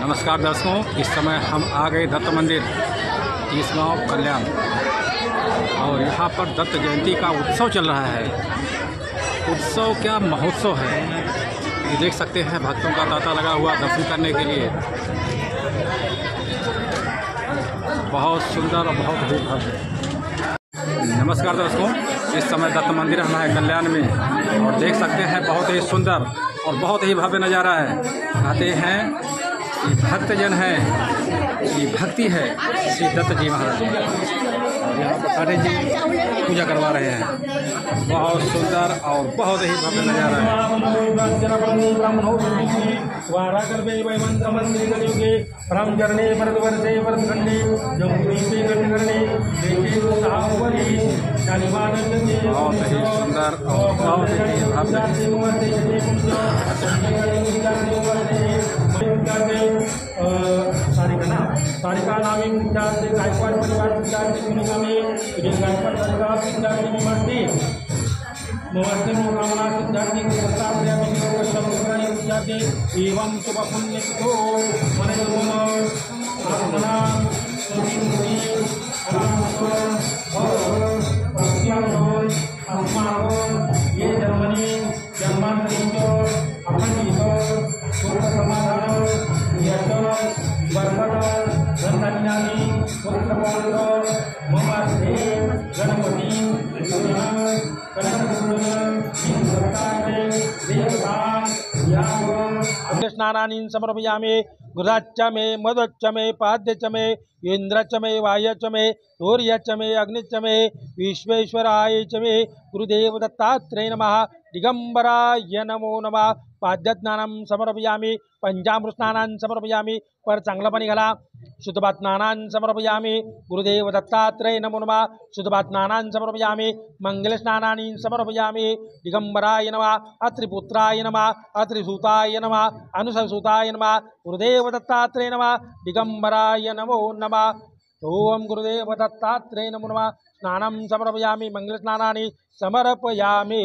नमस्कार दर्शकों, इस समय हम आ गए दत्त मंदिर इस गाँव कल्याण और यहाँ पर दत्त जयंती का उत्सव चल रहा है। उत्सव क्या महोत्सव है, ये देख सकते हैं। भक्तों का तांता लगा हुआ दर्शन करने के लिए। बहुत सुंदर और बहुत ही भव्य। नमस्कार दोस्तों, इस समय दत्त मंदिर हम है कल्याण में और देख सकते हैं बहुत ही सुंदर और बहुत ही भव्य नज़ारा है। आते हैं ये भक्तजन है, ये भक्ति है श्री दत्त जी महाराज। और यहाँ पर सारे जी पूजा करवा रहे हैं। बहुत सुंदर और बहुत ही भव्य नज़ारा है। बहुत ही सुंदर और बहुत ही भव्य। सारिका नामी विद्यार्थ गायकवाड़ परिवार विद्यार्थ भूमिका में गायकवाड़ परिवार विद्यार्थी नमस्ते नमस्ते मनोकामना सिद्धार्थी को प्रस्ताव दिया विद्यार्थी एवं शुभ पुण्य को आत्मना ये जर्मनी जन्मांतरी अखंड समाधान स्नानानि समर्पयामि। घृताच्च मे मदच्च मे पाद्यच्च मे इन्द्रच्च मे वायच्च मे सूर्यच्च मे अग्निच्च मे विश्वेश्वराय च मे गुरुदेव दत्तात्रेय नमः। दिगंबराय नमो नमः। पाद्यस्नानं समर्पयामि। पंचामृत स्नानान् समर्पयामि। पर चांगलं पाणी घाला। शुद्धभात स्नानान् समर्पयामि। गुरुदेव दत्तात्रेय नमो नमः। शुद्धभात स्नानान् समर्पयामि। मंगल स्नानानि समर्पयामि। दिगंबराय नमः। अत्रिपुत्राय नमः। अत्रिसूताय नमः। अनुससूताय नमः। गुरुदेव दत्तात्रेय नमः। दिगंबराय नमो नमः। ओम गुरुदेव दत्तात्रेय नमो नमः। स्नानं समर्पयामि। मंगल स्नानानि समर्पयामि।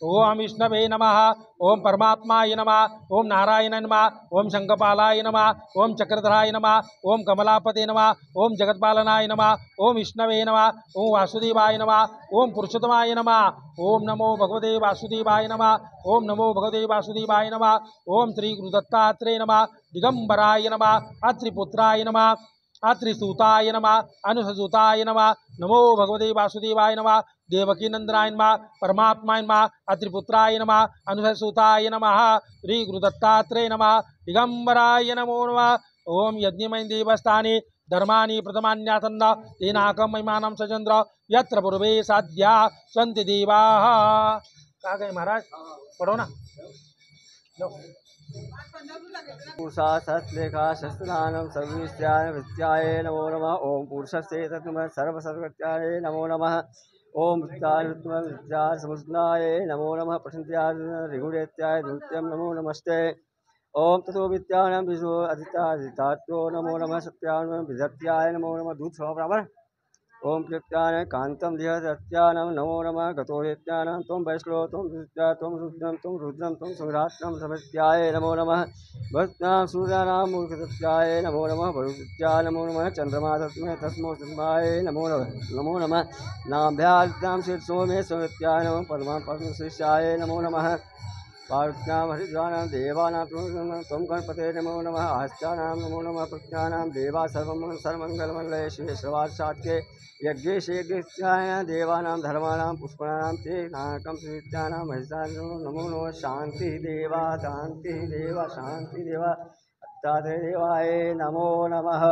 ओम विष्णवे नमः। ओम परमात्माय नमः। ओम नारायणाय नमः। ओम शंखपालाय नमः। ओम चक्रधराय नमः। ओम कमलापते नमः। ओम जगत्पालनाय नमः। ओम विष्णवे नमः। ओम वासुदेवाय नमः। ओम पुरुषोत्तमाय नमः। ओम नमो भगवते वासुदेवाय नमः। ओम नमो भगवते वासुदेवाय नमः। ओम श्री गुरुदत्तात्रेय नमः। दिगंबराय नमः। अत्रिपुत्राय नमः। अत्रिसूताय नमः। अनुससूताय नमः। नमो भगवते वासुदेवाय नमः। देवकी नंदनाय नमः। परमात्माय नमः। अत्रिपुत्राय नमः। अनुससूताय नमः। श्री गुरुदत्तात्रेय नमः। दिगंबराय नमो नमः। ओम यज्ञमय देवस्थाने धर्मानि प्रथमान्यासन्न तेनाकं महिमानं सचंद्र यत्र पूर्वे साध्या सन्ति देवाः। कहा गए महाराज, पढ़ो ना। पुरुषा सत्लेखा शस्त्रानं सर्वविद्याय विद्याय नमो नमः। ओम पुरुषस्ते तत्त्वं सर्वसर्वत्याय नमो नमः। ओम विद्याय समुद्राय नमो नमः। प्रसन्त्याय ऋगुडेत्याय धूत्यं नमो नमस्ते। ओम ततो विद्यानां विशो अधितात्रो नमो नमः। सत्यानं विधत्याय नमो नमः। दूध सवा बराबर। ओम प्रत्यान कांतं धियत्यानं नमो नमः। गतोरेत्यानं त्वं वैष्णव त्वं विद्या त्वं रुद्रं त्वं संघ्रात्नं समत्याय नमो नमः। भक्तां सूर्यानां मूर्खसत्याय नमो नमः। वरुत्याय नमो नमः। चंद्रमाधत्मे तस्मो चन्द्रमाय नमो नमः। नाभ्यां शीर्षो मे सत्याय नमः। परमा परमशिष्याय नमो नमः। पार्वत्यां हरिद्वानां देवानां त्वं गणपते नमो नमः। आस्त्यानां नमो नमः। प्रत्यानां देवा सर्वमङ्गलमङ्गले शिवे सर्वार्थसात्के यज्ञेश यज्ञेत्याय देवानां धर्माणां पुष्पाणां ते नाकं श्रीत्यानां महिषाणां नमो नमः। शान्ति देवा शान्ति देवा दत्तात्रेय देवाय नमो नमः।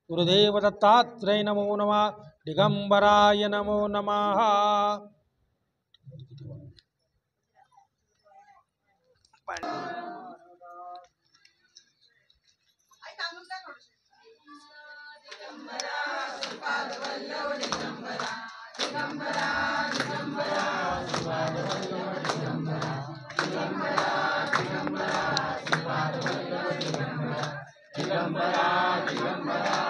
गुरुदेव दत्तात्रेय नमो नमः। दिगंबराय नमो नमः। दिगंबरा दिगंबरा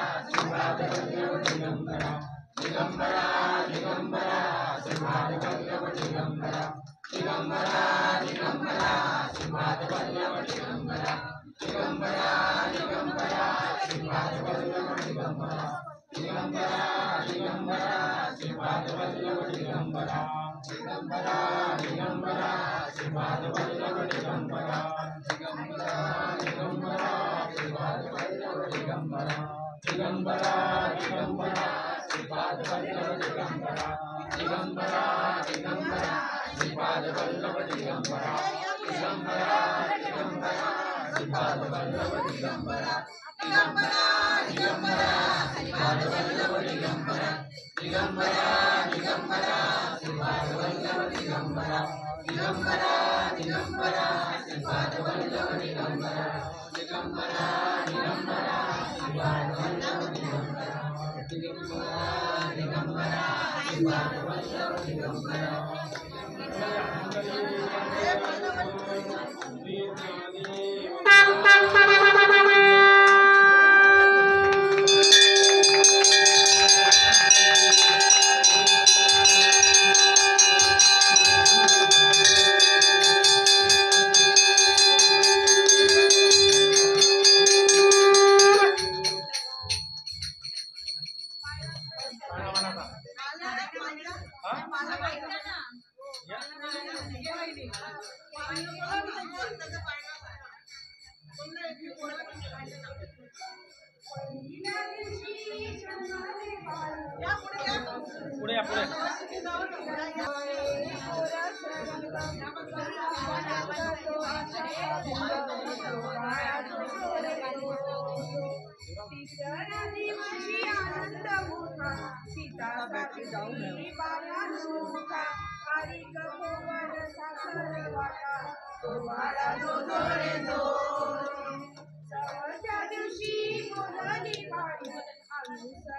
पुढे या पुढे.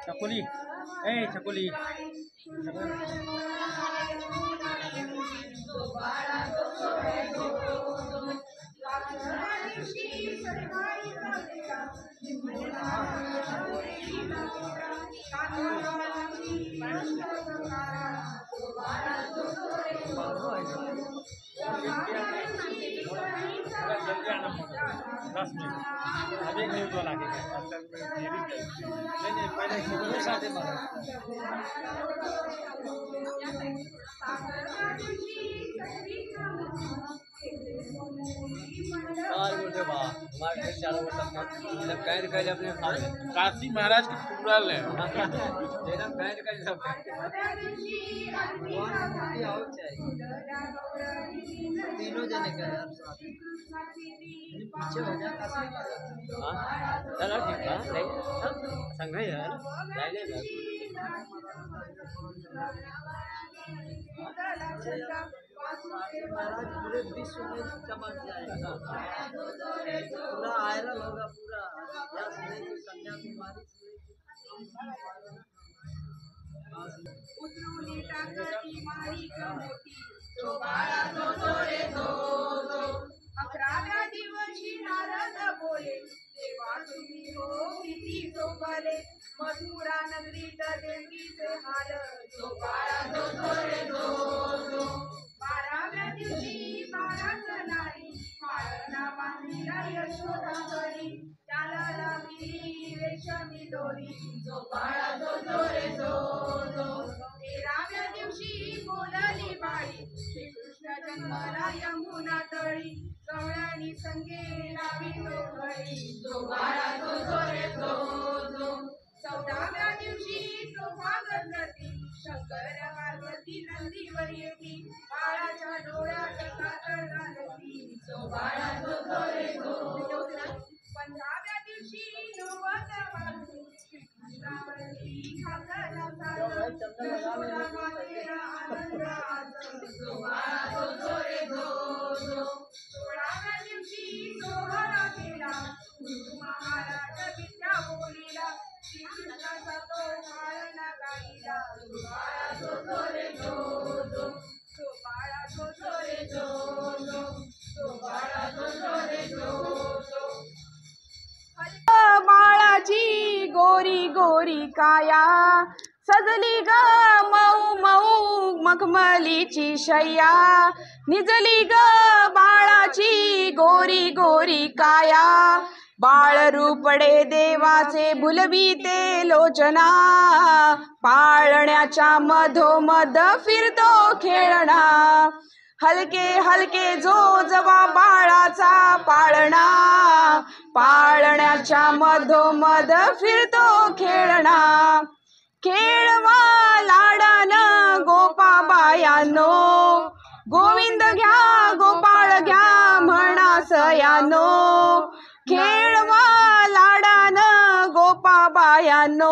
छकुली ए छकुली अभी नहीं तो लागे नहीं पहले शुरू साथे मारा बोलते बा हमारे घर चारों ओर सब जब कैद कर अपने काशी महाराज के पूरा ले एकदम कैद कर सब तीनों जने का यार पीछे हो जा काशी हां चलो ठीक है नहीं संग है यार ले ले महाराज पूरे विश्व में चमक जाएगा पूरा वायरल होगा पूरा संध्या बीमारी अकराव्या दिवशी नारद बोले देवा तुम्ही हो किती जो बरे मथुरा नगरीत देवीचे हाल जो बाळा जो रे जो 12व्या दिवशी 12 जणांनी माळणा बांधिला यशोदा घरी त्याला लागली रेशमी दोरी जो बाळा जो रे जो 13व्या दिवशी बोलली बाई श्रीकृष्ण जन्मला यमुना तळी कवळ्यानी संगे लावी तो घरी जो बाळा जो रे जो 14व्या दिवशी तो भागवती शंकर पार्वती नंदीवर येती बाळाच्या डोळ्यात काजळ घालती जो बाळा जो रे जो 15व्या दिवशी नवद वाजू श्रीकृष्णावरती खाकरा यशोदा मातेला आनंद आज जो बाळा जो रे जो 16व्या दिवशी सोहळा केला महाराज विद्या बोलीला श्रीकृष्णाचा तो माळणा गाईला जो बाळा जो रे जो बाळा जो रे जो बाळा जो रे जो बाळाची गोरी गोरी काया सजली ग मऊ मऊ मखमलीची शय्या निजली ग बाळाची गोरी गोरी काया बाळ रूपडे देवाचे भुलविते लोचना, पाळण्याच्या मधोमध फिरतो खेळणा, हलके हलके जो जवा बाळाचा पाळणा, पाळण्याच्या मधोमध फिरतो खेळणा, खेळवा लाडान गोपाबायानो, गोविंद घ्या गोपाळ घ्या म्हणा सयानो, खेळवा लाडान गोपाबायानो,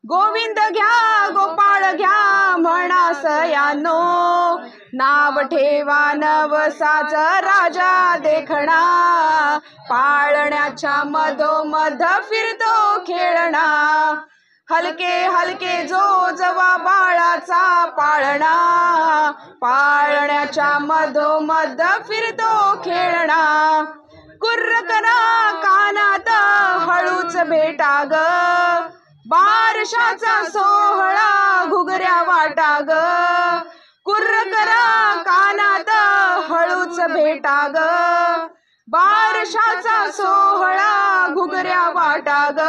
गोविंद घ्या गोपाळ घ्या म्हणा सयानो, नाव ठेवा नवसाच राजा देखणा, पाळण्याच्या मधोमध फिरतो खेळणा, हलके हलके जो जवा बाळाचा पाळणा, पाळण्याच्या मधोमध फिरतो खेळणा, कुर्र करा कानात हळूच भेटा ग, बारशाचा सोहळा घुगऱ्या वाटा ग, कुर्र करा कानात हळूच भेटा ग, बारशाचा सोहळा घुगऱ्या वाटा ग,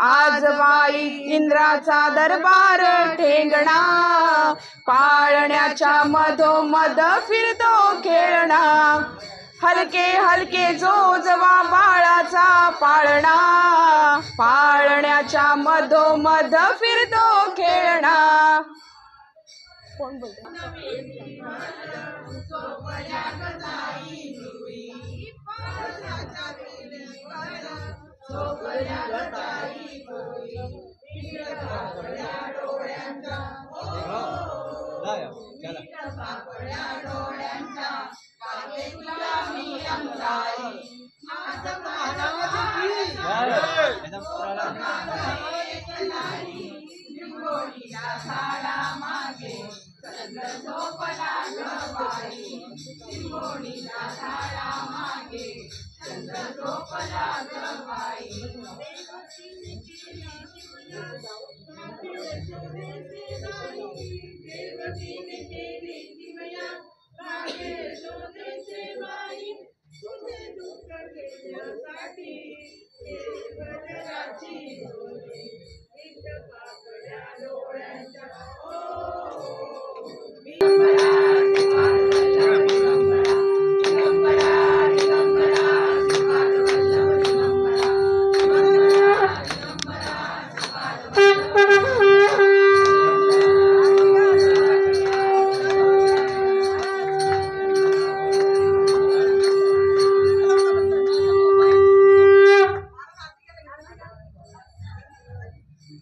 आज बाई इंद्राचा दरबार ठेंगणा, पाळण्याच्या मधोमध फिरतो खेळणा, हलके हलके जो जवा बाळाचा पाळणा, पाळण्याच्या मधोमध फिरतो खेळणा. कोण बोलतो?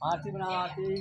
आरती बना आरती।